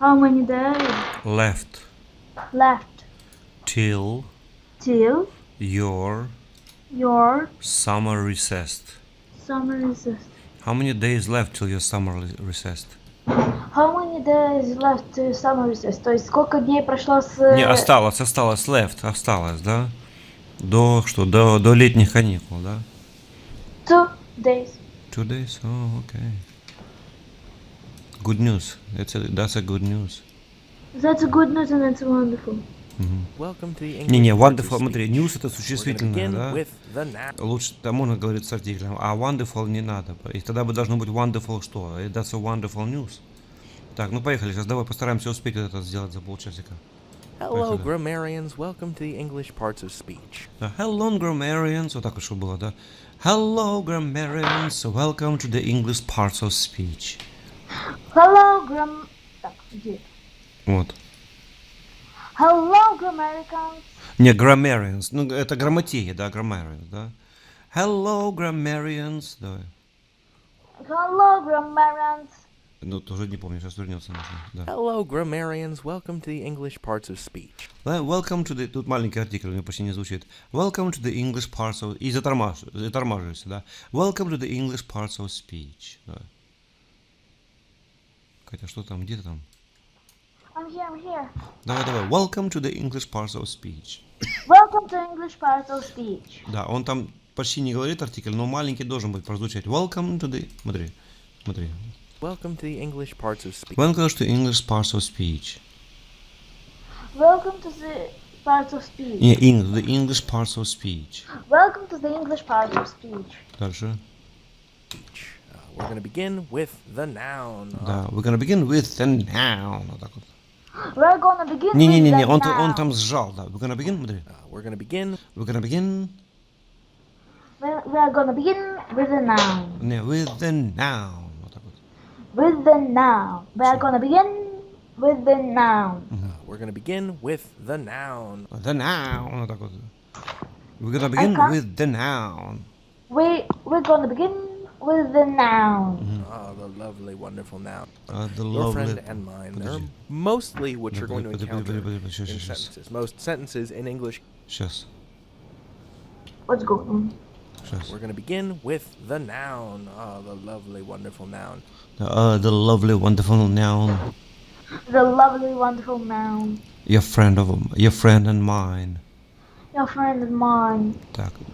How many days left left till till your your summer recess? summer recess? How many days left till your summer recess? How many days left to summer recess? То есть сколько дней прошло с... Не, осталось left, осталось, да? До летних каникул, да? 2 days. 2 days? Oh, okay. Good news. That's a good news. That's a good news and it's wonderful. Welcome to the Не, English parts of wonderful, смотри, speech. news это We're gonna существительное, begin да? with the noun. Лучше, там можно говорить с артиклем, а wonderful не надо. И тогда бы должно быть wonderful что? That's a wonderful news. Так, ну поехали, сейчас давай постараемся успеть вот это сделать за полчасика. Hello, Поехали. grammarians. Welcome to the English parts of speech. Hello, grammarians. Вот так вот, чтобы было, да? Hello, grammarians. Welcome to the English parts of speech. Hello, Так, где? Вот. Hello, grammaticans. Не, grammarians. Ну, это грамматеи, да, grammarians, да? Hello, grammarians. Давай. Hello, grammarians. Ну, тоже не помню, сейчас вернется нужно. Да. Hello, grammarians. Welcome to the English parts of speech. Welcome to the... Тут маленький артикль, у меня почти не звучит. Welcome to the English parts of... И затормаживайся, да? Welcome to the English parts of speech. Да. Катя, что там? Где ты там? I'm here. Давай. Welcome to the English parts of speech. Welcome to English parts of speech. Да, он там почти не говорит артикль, но маленький должен быть прозвучать. Welcome to the... Смотри. Welcome to the English parts of speech. Welcome to English parts of speech. Welcome to the parts of speech. Не, the English parts of speech. Welcome to the English parts of speech. Дальше. We're going to begin with the noun. Да, we're gonna begin with the noun. Вот так вот. We're gonna begin with Не, the он noun. там сжал, да. We're gonna begin, смотри. We're going to begin We're gonna begin... We're gonna begin with the noun. Не, with the noun. Вот так вот. With the noun. We're gonna begin with the noun. we're going to begin with the noun. The noun. Вот так вот. We're gonna begin with the noun. We're gonna begin with the noun. Oh, the lovely, wonderful noun. The Your lovely... friend and mine. They're Подожди. mostly what you're going to encounter in Сейчас. sentences. Most sentences in English. Сейчас. What's going on? We're going to begin with the noun. Oh, the lovely, wonderful noun. The lovely, wonderful noun. The lovely, wonderful noun. Your friend and mine. Your friend and mine.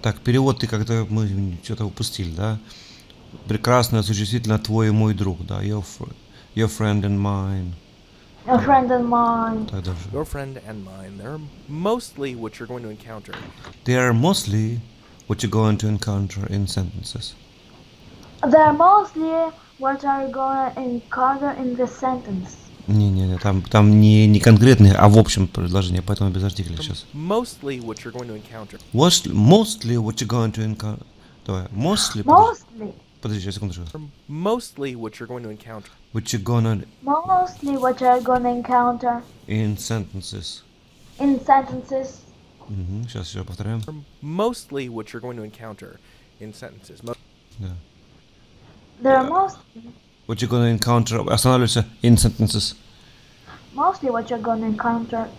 Так, перевод ты как-то мы что-то упустили, да? Прекрасное существительное твой и мой друг, да? Your friend and mine. Your friend and mine. Так дальше. Your friend and mine. They're mostly what you're going to encounter. They are mostly what you're going to encounter in sentences. They're mostly what are you gonna encounter in the sentence. Не, там не конкретные, а в общем предложение, поэтому без артикля сейчас. Mostly what you're going to encounter. Mostly what you're going to encounter. Давай, mostly. Подожди, сейчас, секундочку. Mostly what you're going to encounter. What you're gonna... Mostly what you're gonna encounter In sentences. in sentences. Сейчас еще повторяем. Mostly what you're going to encounter in sentences. Да. They're mostly What you're gonna encounter... Останавливайся. In sentences. mostly what you're gonna encounter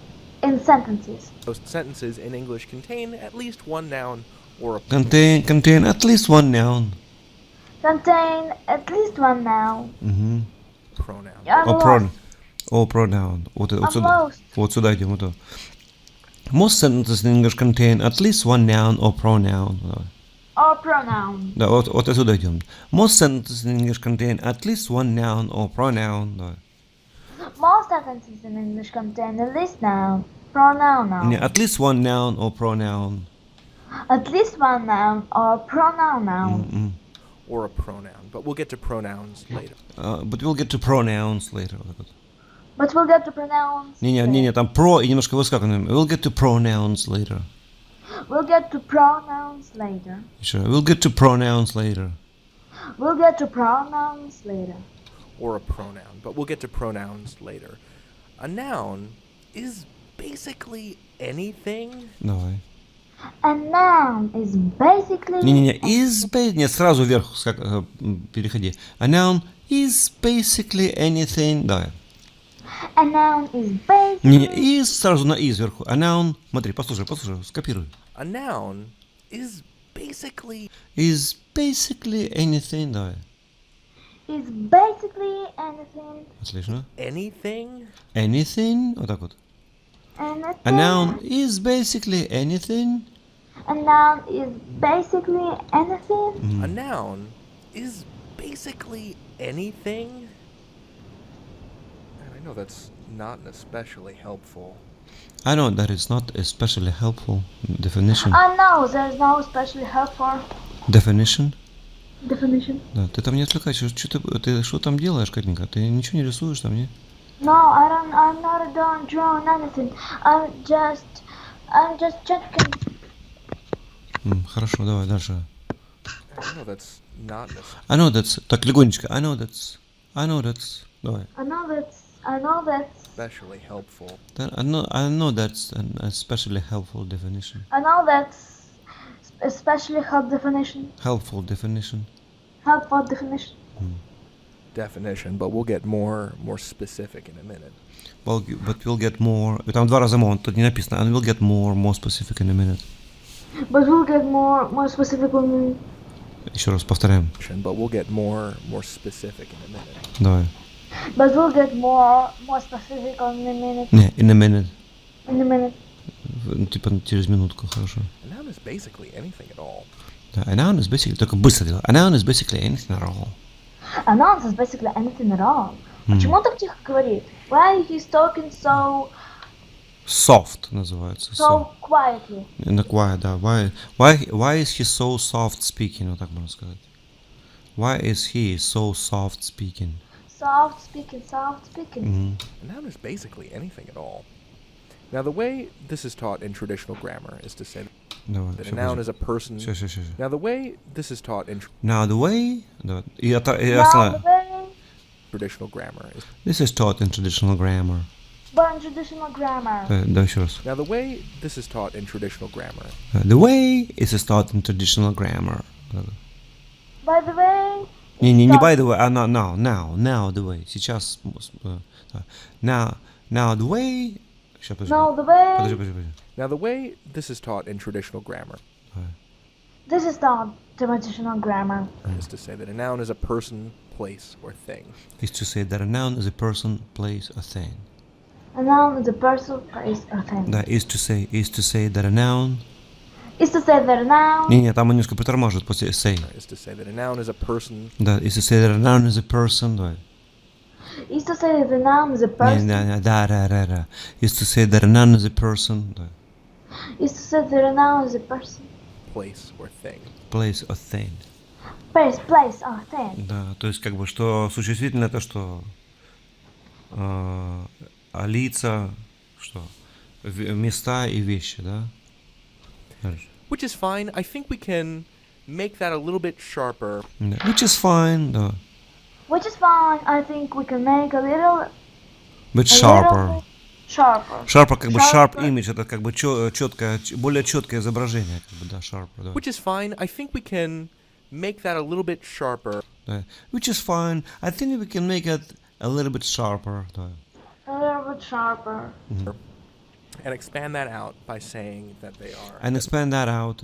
in sentences. Most sentences in English contain at least one noun or a Contain at least one noun. Contain at least one noun. pronoun. Or pronoun. Most. Вот сюда идем. Вот. Most sentences in English contain at least one noun or pronoun. Or pronoun. Да, вот отсюда идем. Most sentences in English contain at least one noun or pronoun. Давай. Most sentences in English contain at least noun, pronoun noun. Не, at least one noun or pronoun. At least one noun or pronoun noun. Or a pronoun. But we'll get to pronouns later. But we'll get to pronouns later. Вот так вот. But we'll get to pronouns. Не, там про и немножко выскакиваем. We'll get to pronouns later. We'll get to pronouns later. Еще. We'll get to pronouns later. We'll get to pronouns later. Or a pronoun. But we'll get to pronouns later. A noun is basically anything. Давай. A noun is basically... Нет, сразу вверх переходи. A noun is basically anything. Давай. A noun is Не, basically is сразу на и сверху. A noun, смотри, послушай, скопируй. A noun is basically Is basically anything, давай. anything. Отлично. anything. Anything, вот так вот. Anything. A noun is basically anything. A noun is basically anything. A noun is basically anything. And I know that's not especially helpful. I know that it's not especially helpful. Definition. I know there's no especially helpful Definition. definition. Да, ты там не отвлекайся. Ты что там делаешь, Катенька? Ты ничего не рисуешь там, не? No, I'm not done drawing anything. I'm just checking. Хорошо, давай дальше. I know that's not I know that's... Так, легонечко. I know that's... Давай. I know that's especially helpful. I know that's an especially helpful definition. especially helpful definition. Helpful definition. Helpful definition. Definition, but we'll get more specific in a minute. Well, but we'll get more... Там два раза more, тут не написано. And we'll get more specific in a minute. But we'll get more specific when Еще раз повторяем. But we'll get more specific in a minute. Давай. But we'll get more specific in a minute. Не, in a minute. In a minute. Типа через минутку, хорошо. A noun is basically anything at all. Да, a noun is basically... Только быстро делай. A noun is basically anything at all. A noun is basically anything at all. Почему он так тихо говорит? Why he's talking so Soft называется. quietly? In the quiet, да. Why is he so soft speaking? Вот так можно сказать. Why is he so soft speaking? Soft speaking. A noun is basically anything at all. Now, the way this is taught in traditional grammar is to say Давай. that a noun is a person. Все. Now, the way this is taught in Now the way... Да. И Now останови. the way, traditional grammar is. This is taught in traditional grammar. but in traditional grammar. Да, еще раз. Now, the way this is taught in traditional grammar The way is taught in traditional grammar. By the way, Не by the way, а now the way. Сейчас... Now the way... Сейчас, подожди. no, the way. Подожди. Now, the way this is taught in traditional grammar This is not traditional grammar. is to say that a noun is a person, place, or thing. Is to say that a noun is a person, place, or thing. A noun is a person, place, or thing. Да, is to say that a noun... Is to say that a noun Не, там немножко притормаживает после say. Is to say that a noun is a person. Да, is to say that a noun is a person, давай. is to say that a noun is a person. Да. Is to say that a noun is a person, да. Is to say that a noun is a person. Place or thing. Place or thing. Place, or thing. Да, то есть как бы что существительное это что? А лица, что? Места и вещи, да? Дальше. Which is fine. I think we can make that a little bit sharper. Да. Which is fine, да. Which is fine. I think we can make a little But sharper. Sharper. Sharper как бы sharp Sharper. image, это как бы четкое, более четкое изображение, как бы, да, sharper, да. Which is fine. I think we can make that a little bit sharper. Да. Which is fine. I think we can make it a little bit sharper, да. A little bit sharper. And expand that out by saying that they are. And expand that out.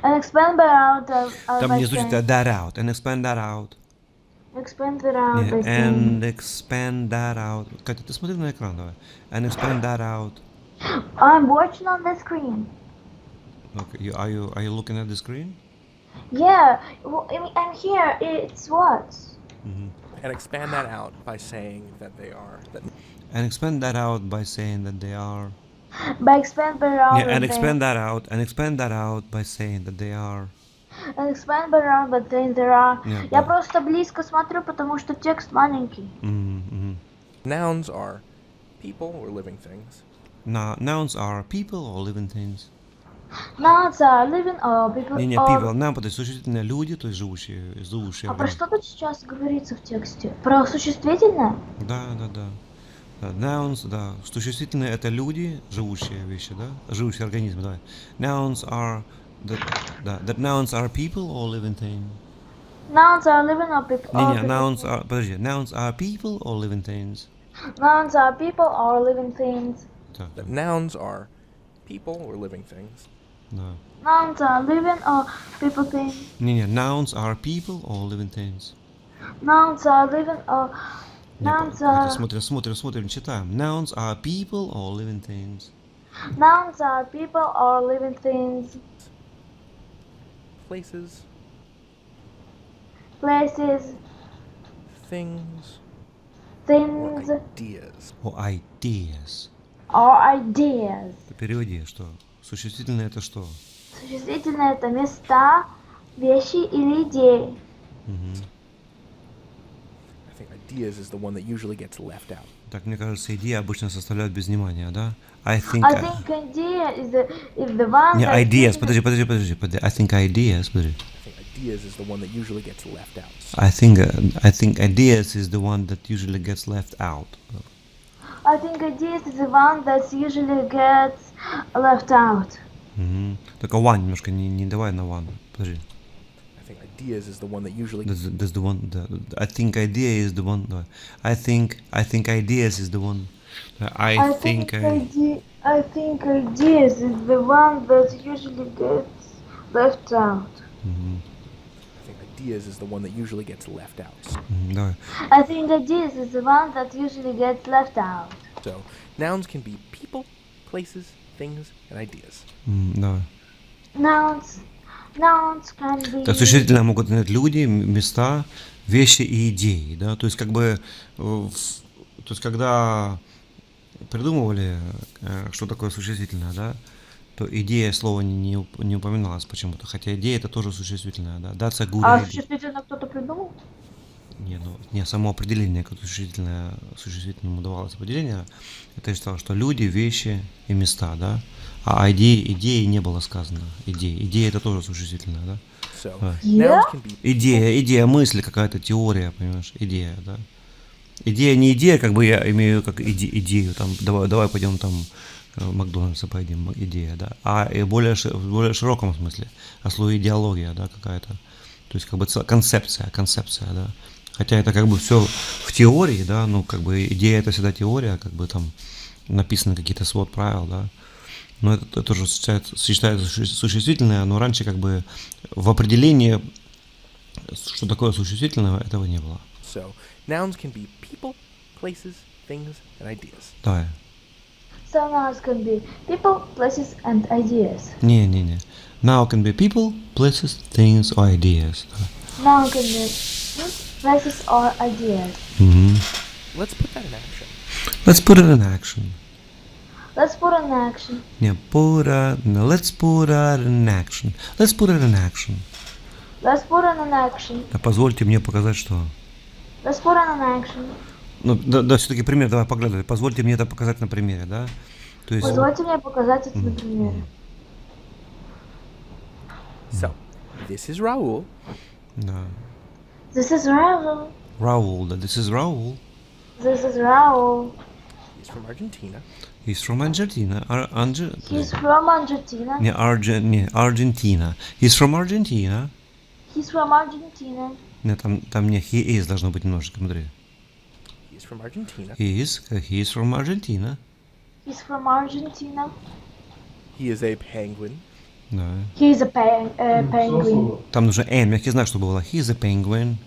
And expand that out Там by не звучит saying, that out. And expand that out. expand that out Yeah, by saying, and expand that out. Катя, ты смотри на экран, давай. And expand that out. I'm watching on the screen. Okay, are you looking at the screen? Yeah, well, I'm here. It's what? And expand that out by saying that they are. And expand that out by saying that they are. By expand that out. Yeah, and expand that out. And expand that out by saying that they are. And expand that out by saying there are. Yeah, Я да. просто близко смотрю, потому что текст маленький. Nouns are people or living things. Nouns are people or living things. Nouns are living or people Не, or... people. Нам подойдет существительное люди, то есть живущие А про организмы. что тут сейчас говорится в тексте? Про существительное? Да. Да, nouns, да. Существительные это люди, живущие вещи, да? Живущие организмы, давай. Nouns are that nouns are people or living things. Nouns are living or people or Не, people. nouns are, подожди, nouns are people or living things. Nouns are people or living things. Так, That nouns are people or living things. да. Nouns are living or people things. Не-не, nouns are people or living things. Nouns are living or Не, nouns хотя are смотрим, читаем. Nouns are people or living things. nouns are people or living things. Places, Places, things, or things, ideas. Or ideas. or ideas. В переводе что? Существительное это что? Существительное это места, вещи или идеи. I think ideas is the one that usually gets left out. Так, мне кажется, идеи обычно составляют без внимания, да? I think... I think idea is the one Не, that ideas, usually- подожди. I think ideas, подожди. I think ideas is the one that usually gets left out. I think ideas is the one that usually gets left out. I think ideas is the one that usually gets left out. Только one немножко не давай на one. Подожди. I think ideas is the one that usually That's the one. I think idea is the one. Давай. I think ideas is the one. I think I think ideas is the one that usually gets left out. I think ideas is the one that usually gets left out. Давай. I think ideas is the one that usually gets left out. So nouns can be people, places, things, and ideas. Давай. Nouns can be Так, существительные могут быть люди, места, вещи и идеи, да, то есть как бы, то есть когда придумывали, что такое существительное, да, то идея слова не упоминалась почему-то, хотя идея это тоже существительное, да, that's a good А idea. существительное кто-то придумал? Не, само определение, как существительному давалось определение, это я считал, что люди, вещи и места, да, а идеи не было сказано, идея это тоже существительное, да. So Yeah? nouns can be Идея, мысль, какая-то теория, понимаешь, идея, да. Идея не идея, как бы я имею как идею, там, давай пойдем там в Макдональдса поедим, идея, да, а и в более широком смысле, о слове идеология, да, какая-то, то есть как бы концепция, да. Хотя это как бы все в теории, да, ну как бы идея это всегда теория, как бы там написаны какие-то свод правил, да. Но это тоже сочетается существительное, но раньше как бы в определении, что такое существительное, этого не было. so nouns can be people, places, things, and ideas. Давай. So nouns can be people, places and ideas. Не. Now can be people, places, things or ideas. Noun can be places or ideas. Let's put that in action. Let's put it in action. Let's put an action. Не, let's put it in action. Let's put it in action. Let's put an action. Да, позвольте мне показать, что... Let's put an action. Ну, да, все-таки пример, давай поглядывай. Позвольте мне это показать на примере, да? То есть... Позвольте мне показать это на примере. So this is Raul. Да. This is Raul. Raul, да, this is Raul. This is Raul. He's from Argentina. He's from Argentina. He's from Argentina. Не, Argentina. He's from Argentina. He's from Argentina. Не, там не he is должно быть немножечко, смотри. He's from Argentina. He is from Argentina. He's from Argentina. He is a penguin. Да. He's a penguin. Там нужно N, мягкий знак, чтобы было. He's a penguin.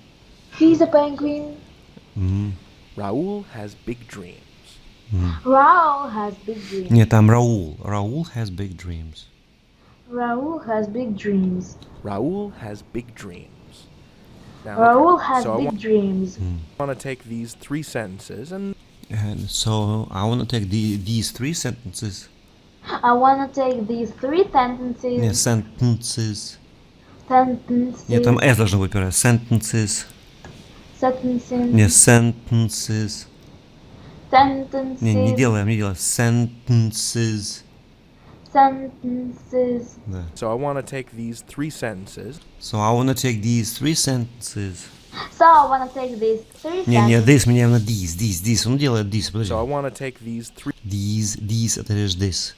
He's a penguin. Raul has big dreams. Raul has big dreams. Нет, там Raul. Raul has big dreams. Raul has big dreams. Raul has big dreams. Now, Raul has so big dreams. I want to take these three sentences and And so I want to take these three sentences. I want to take these three sentences. Не, sentences. Sentences. Нет, там S должно быть первое. Sentences. Sentences. Не, sentences. Sentences. Не делаем. Sentences. Sentences. Да. so I want to take these three sentences So I want to take these three sentences. So I want to take these three Не, sentences. this мне явно this. Он делает this, подожди. so I want to take these three These, это лишь this.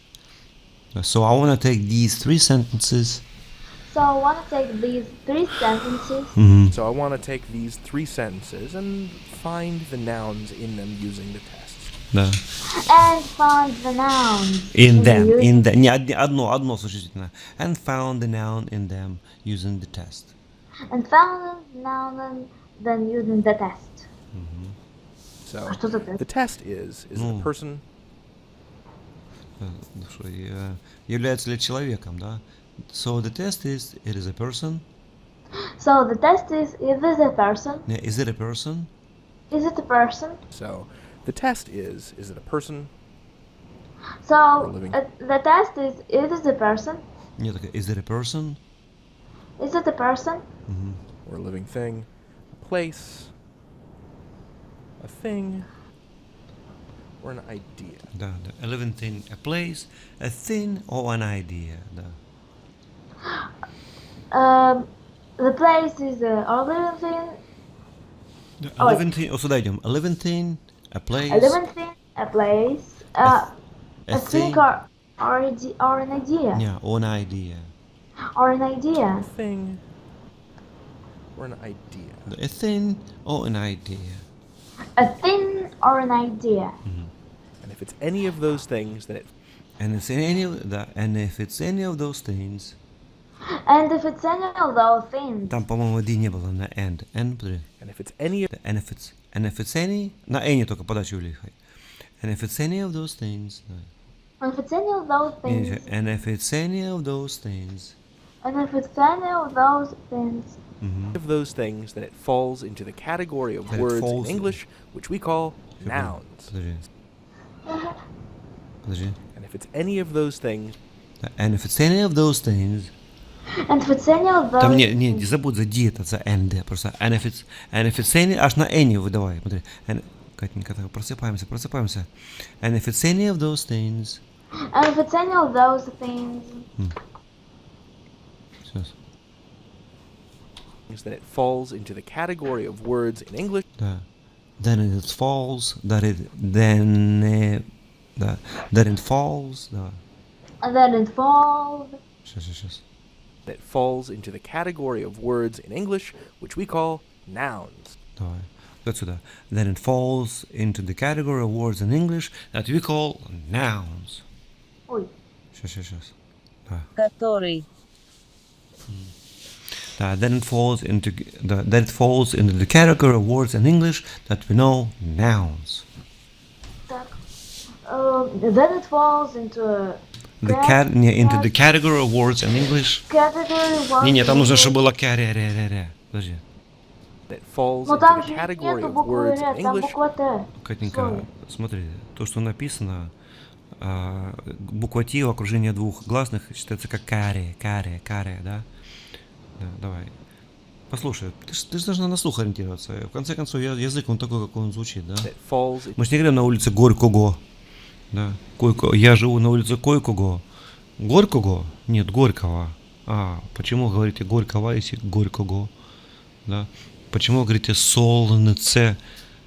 So I want to take these three sentences. So I want to take these three sentences Мгм. So I want to take these 3 sentences and find the nouns in them using the tests. Да. and find the nouns In the them. using Не одно существительное. And found the noun in them using the test. and found the noun and then using the test. So А что за тест? the test is it a person? Что, является ли человеком, да? So the test is, it is a person. So the test is this a person? Yeah, is it a person? Is it a person? So the test is it a person? So living. the test is it a person? Нет, is it a person? Is it a person? Or a living thing, a place, a thing, or an idea. Да, да. A living thing, a place, a thing, or an idea, да. The place is a living thing. A living thing, сюда идем. A living thing, a place, A living thing, a place, a a thing thing, or an idea. yeah, or an idea. Or an idea. A thing, or an idea. A thing or an idea. A thing or an idea. And if it's any of those things, then it And it's any of that, and if it's any of those things, And if it's any of those things. там, по-моему, D не было на and. Подожди. and if it's any of And if it's any, на any только подачу улихай. And if it's any of those things, да. And if it's any of those things. And if it's any of those things, And if it's any of those things. things, then it falls into the category of Then it words in falls- English which we call nouns. Подожди. Подожди. And if it's any of those things, And if it's any of those things, And if it's any of those там не забудь за D, это за and, просто. And if it's any, аж на any выдавай, смотри. Катенька, так, просыпаемся. And if it's any of those things, And if it's any of those things. сейчас, then it falls into the category of words in English да. Then it falls, that it falls, да. And then it falls. Сейчас. that falls into the category of words in English which we call nouns. Давай. Вот сюда. Then it falls into the category of words in English that we call nouns. Ой. Сейчас. Да. Который. Then it falls into the category of words in English that we know nouns. Так. Then it falls into Into the category of words in English. category one. Не, там нужно, чтобы было Подожди. That falls Но into там the же category нету of буквы words Р, in там English. буква Т. Катенька, смотри, то, что написано, буква Т в окружении двух гласных считается как каре, да? Да, давай. Послушай, ты же должна на слух ориентироваться. В конце концов, язык, он такой, как он звучит, да? That falls Мы же не говорим на улице Горького. Да. Я живу на улице Койкого. Горького? Нет, Горького. Почему говорите Горького, если Горького? Да. Почему говорите солнце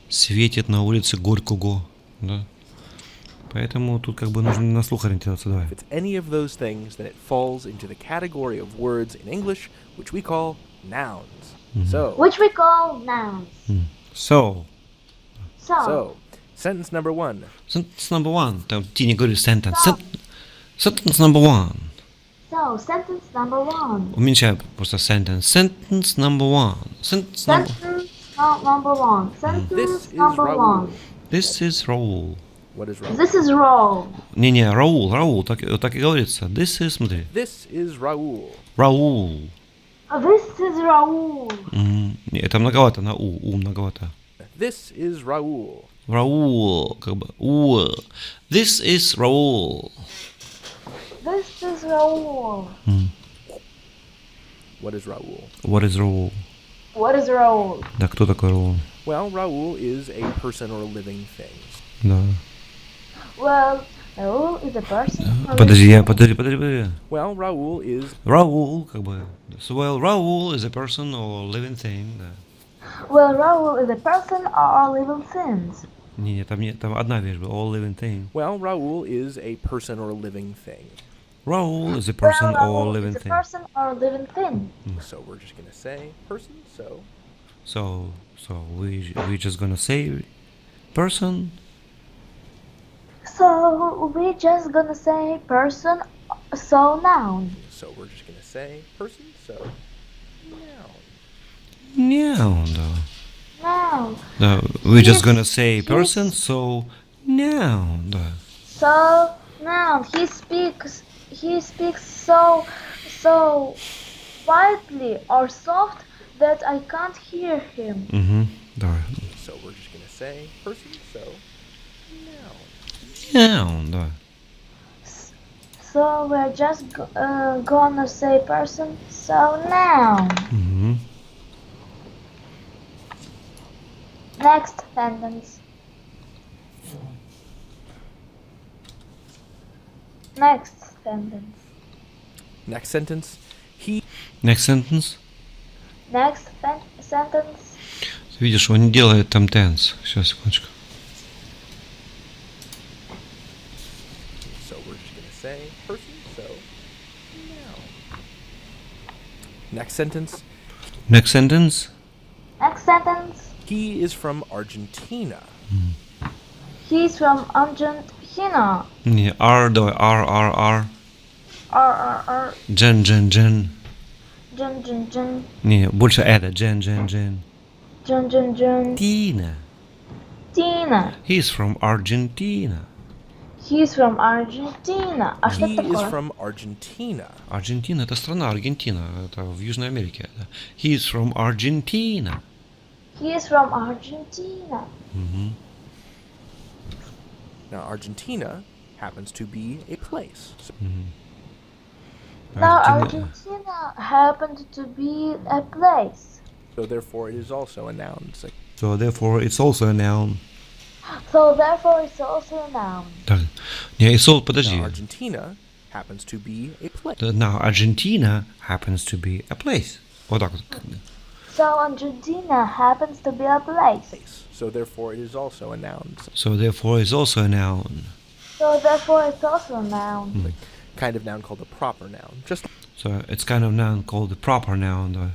светит на улице Горького? Да. Поэтому тут как бы нужно на слух ориентироваться. Давай. if it's any of those things, then it falls into the category of words in English which we call nouns. So, Which we call nouns. So, sentence number 1. sentence number one. Там ты не говоришь sentence. Sentence number one. So, sentence number one. Уменьшай просто sentence. Sentence number one. Sentence number. Number one. Sentence This is number Raoul. one. This is Raoul. What is Raoul? This is Raoul. Не, Раул, так и говорится. This is, смотри, This is Raoul. Раул. This is Raoul. Это многовато на у многовато. This is Raoul. Раул, как бы, This is Раул. This is Raoul. What is Raoul? What is Раул? What is Raoul? Да, кто такой Раул? Well, Raoul is a person or a living thing. Да. Well, Raoul is a person. Подожди. Well, Raoul is Раул, как бы. So, well, Раул is a person or living thing. Да. Well, Raoul is a person or living things. Не, там одна вещь была, all living thing. well, Raoul is a person or a living thing. Raoul is a person Well, or Raoul living is a thing. person or living thing. So we're just gonna say person. So we just gonna say person. So we just gonna say person, so noun. So we're just gonna say person. So noun. Noun. Noun. No, we're just He's- gonna say he's- person. So noun. So noun. He speaks so quietly or soft that I can't hear him. Да. So we're just gonna say person. So noun. Noun. Да. So we're just gonna say person, so noun. Next sentence. Next sentence. Next sentence. He Next sentence. Next sentence. Ты видишь, он не делает там tense. Сейчас, секундочку. So we're just gonna say person. So noun. Next sentence. Next sentence. Next sentence. He is from Argentina. He's from Argentina. Не, R, давай, R. R. Jen. Jun. Не, больше это. Jen. Jun. Tina. Tina. He's from Argentina. He's from Argentina. А что He это is такое? from Argentina. Аргентина это страна, Аргентина. Это в Южной Америке. Да. He's from Argentina. He's from Argentina. Now, Argentina happens to be a place. So, Now Аргентина- Argentina happened to be a place. so therefore, it is also a noun. It's like, So therefore it's also a noun. So therefore it's also a noun. Так. Не, подожди. now, Argentina happens to be a place. Now Argentina happens to be a place. Вот так вот. So Argentina happens to be a place. So therefore, it is also a noun. So therefore it's also a noun. So therefore it's also a noun. Kind of noun called a proper noun. Just So it's kind of noun called a proper noun. Да.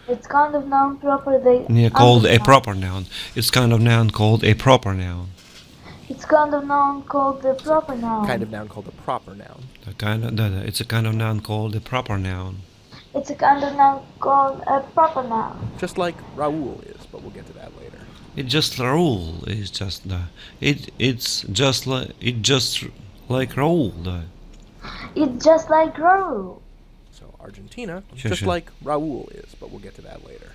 It's kind of noun proper. They Не, called a understand. proper noun. It's kind of noun called a proper noun. It's kind of noun called the proper noun. kind of noun called a proper noun. Да. It's a kind of noun called a proper noun. It's a kind of noun called a proper noun. Just like Raoul is, but we'll get to that later. It just Raoul is just да. It's just like Raoul. Да. It's just like Raoul. So Argentina, Sure, just sure. like Raoul is, but we'll get to that later.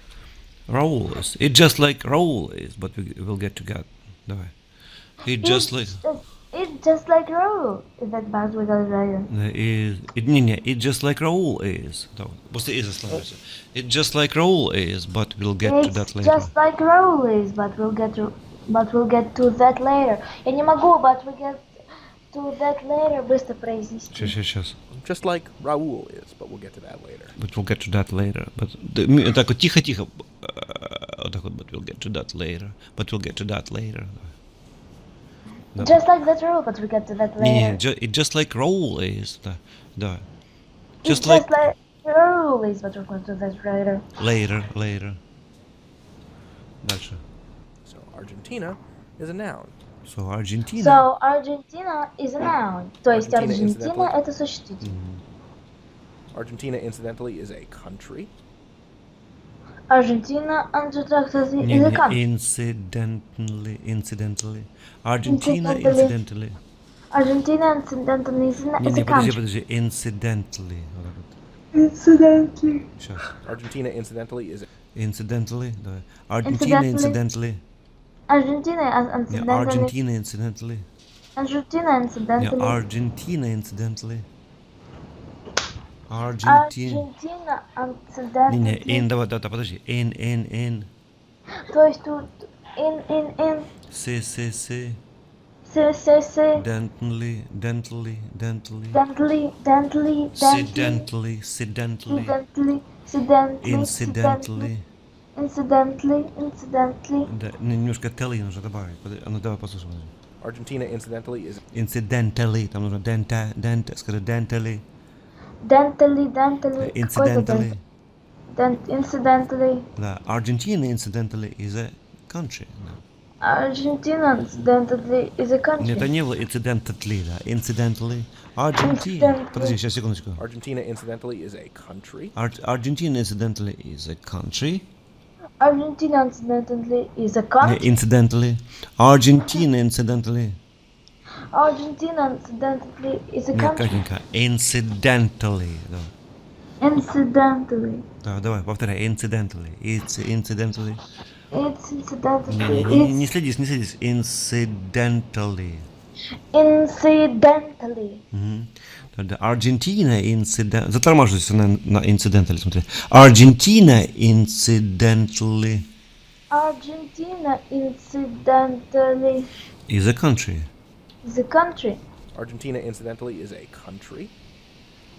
Raoul is. It just like Raoul is, but we'll get to that. Давай. It just like It's just like Raoul. Is that bad with Australia? It just like Raoul is. Давай. После is остановимся. It just like Raoul is, but we'll get to that It's later. just like Raoul is, but we'll get to that later. Я не могу, but we'll get to that later. Быстро произнести. Сейчас. Just like Raoul is, but we'll get to that later. But we'll get to that later. But так вот тихо. Вот так вот. But we'll get to that later. But we'll get to that later. Да. Just like that Raoul, but we'll get to that later. Не, it just like Raoul is. Да. It's Just like Raoul is, but we'll get to that later. later. Дальше. So Argentina is a noun. So Argentina. So Argentina is a noun. То есть Argentina, Аргентина incidentally. это существительное. Argentina, incidentally, is a country. Аргентина, incidentally, Не, is a country. incidentally. Argentina Incidentally. incidentally. Argentina, incidentally, is Не, a country. подожди, incidentally. Вот так вот. Incidentally. Сейчас. Argentina, incidentally, is Incidentally, давай. Argentina incidentally. Argentina, Не, incidentally. Argentina incidentally. Argentina, Не, incidentally. Argentina incidentally. Argentina. Argentina, Не, incidentally. давай, подожди. In. То есть тут in. Si. Си. Dentally. Dentally. Accidentally. Incidentally. Да, немножко telly нужно добавить. Давай послушаем. Argentina, incidentally, is Incidentally, там нужно скажи dentally, Dentally. Какой это incidentally. Incidentally. Да, Argentina, incidentally, is a country. Да. Argentina, incidentally, is a country. Это не было incidentally, да, incidentally. Argentina. Incidentally. Подожди, сейчас, секундочку. Argentina, incidentally, is a country. Argentina, incidentally, is a country. Argentina, incidentally, is a Не, country. incidentally. Argentina, incidentally. Argentina, incidentally, is a Нет, country. Катенька, incidentally. Да. Incidentally. Да, давай, повторяй. Incidentally. It's incidentally. It's incidentally. Не It's следись, не следись. Incidentally. incidentally. Тогда Аргентина инцидент... Затормаживайся на incidentally, смотри. Аргентина incidentally Argentina, incidentally, is a country. is a country. Argentina, incidentally, is a country.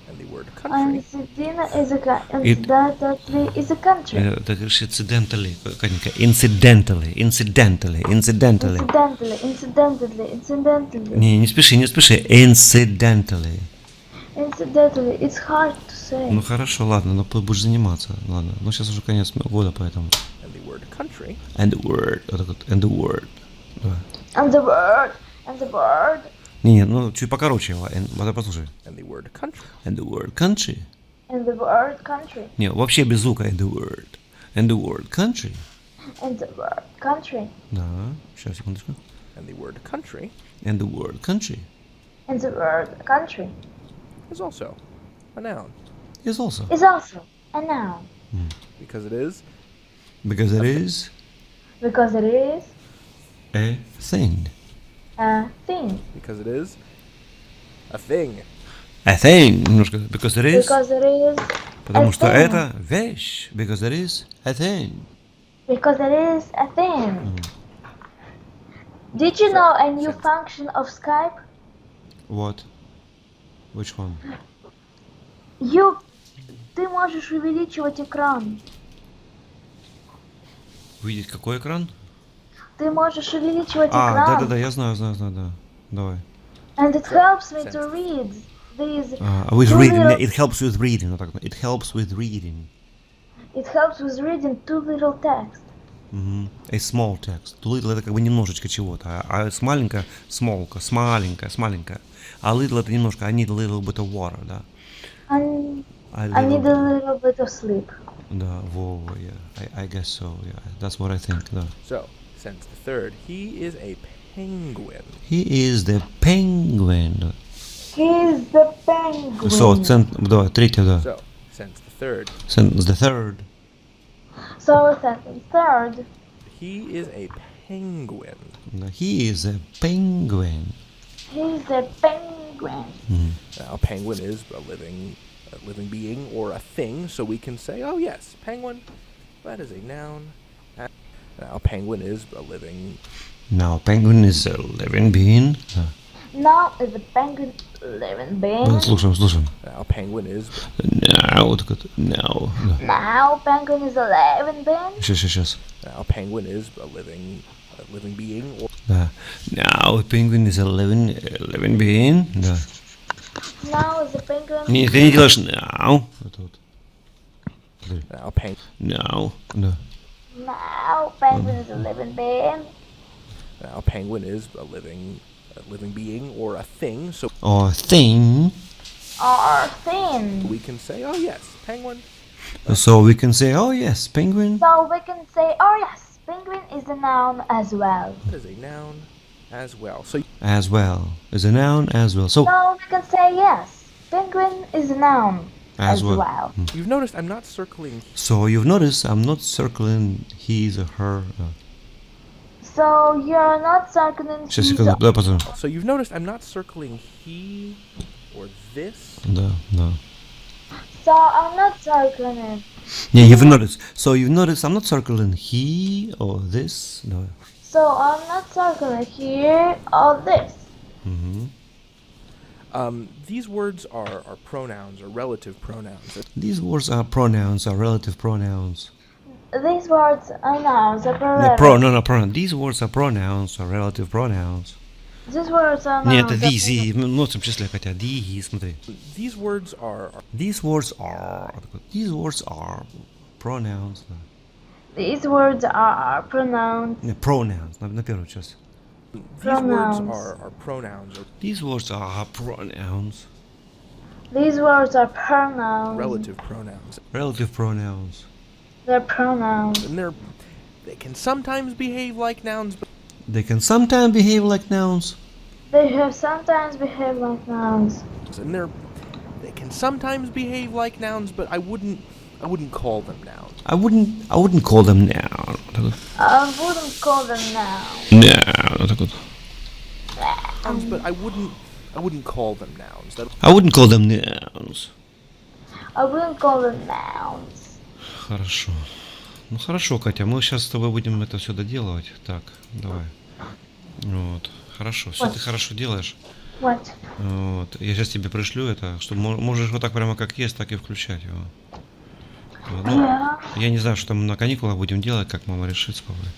And the word country Argentina is incidentally is a country. Это говоришь incidentally, Катенька. Incidentally. Incidentally. Не спеши. Incidentally. Incidentally, it's hard to say. Ну хорошо, ладно, но будешь заниматься. Ладно, ну сейчас уже конец года, поэтому. and the word country And the word. Вот так вот. And the word. Давай. And the word. Не, ну чуть покороче его. Вот послушай. and the word country. And the word country. And the word country. Не, вообще без звука. And the word. And the word country. And the word country. Да, сейчас, секундочку. And the word country And the word country And the word country is also a noun is also. is also a noun because it is Because it is because it is a thing. a thing. because it is a thing. A thing. Немножко. Because it is. Because it is Потому a что thing. это вещь. Because it is a thing. Because it is a thing. Did you know a new function of Skype? What? Which one? Ты можешь увеличивать экран. Увидеть какой экран? Ты можешь увеличивать А, экран. да, я знаю, да. Давай. And it helps me to read these. With two reading. little- It helps with reading. Вот так. It helps with reading. It helps with reading two little text. A small text. Too little это как бы немножечко чего-то. А маленькая, смаленькая. А little это немножко, I need a little bit of water, да. And I I need a little bit of sleep. Да, yeah. I guess so, yeah. That's what I think, да. So, sentence third, he is a penguin. He is the penguin. He's the penguin. So, давай, третье, да. So, sentence third, Sentence the third. So sentence third. he is a penguin. He is a penguin. He's a penguin. Now, a penguin is a living being or a thing, so we can say, oh yes, penguin, that is a noun. Now, a penguin is a living. Now, penguin is a living being. Да. Now is the penguin living being. Да, слушаем. Now, a penguin is. Now, вот так вот. Now. Да. Now penguin is a living being. Сейчас. Now, a penguin is a living being or. Да. Now, a penguin is a living being. Да. Now is the penguin. Не, ты не делаешь now. Это вот. Now, a penguin. Now. Да. Now penguin is a living being. Now, a penguin is a living being or a thing, so Or thing. Or thin. we can say, oh yes, penguin. So we can say, oh yes, penguin. So we can say, oh yes, penguin is a noun as well. That is a noun as well. So As well. Is a noun as well. So, So we can say yes, penguin is a noun as as well. well. you've noticed I'm not circling. So you've noticed I'm not circling his or her. So you're not circling Сейчас, his секунду, давай посмотрим. So you've noticed I'm not circling he or this. Да. So I'm not circling it. Yeah, you've noticed. So you've noticed I'm not circling he or this. No. So I'm not circling here or this. These words are pronouns or relative pronouns. These words are pronouns, are relative pronouns. These words are nouns, are No, plural. no, pronoun. These words are pronouns or relative pronouns. These words are Нет, nouns. это these, и в множественном числе, хотя these, смотри. These words are These words are pronouns. Да. These words are pronouns. Не, pronouns, на первую часть. these words Pronouns. are pronouns or These words are pronouns. These words are pronouns. relative pronouns, Relative pronouns. They're pronouns. and they can sometimes behave like nouns, but They can sometimes behave like nouns. They have sometimes behaved like nouns. and they can sometimes behave like nouns, but I wouldn't call them nouns. I wouldn't call them noun. Так вот. I wouldn't call them nouns. Noun. Так вот. Nouns, but I wouldn't call them nouns. I wouldn't call them nouns. I wouldn't call them nouns. Хорошо. Ну хорошо, Катя, мы сейчас с тобой будем это все доделывать. Так, давай. Вот. Хорошо, все Вот. ты хорошо делаешь. What? Вот. Я сейчас тебе пришлю это, что можешь вот так прямо как есть, так и включать его. Вот. Ну, Yeah. я не знаю, что там на каникулах будем делать, как мама решит с папой.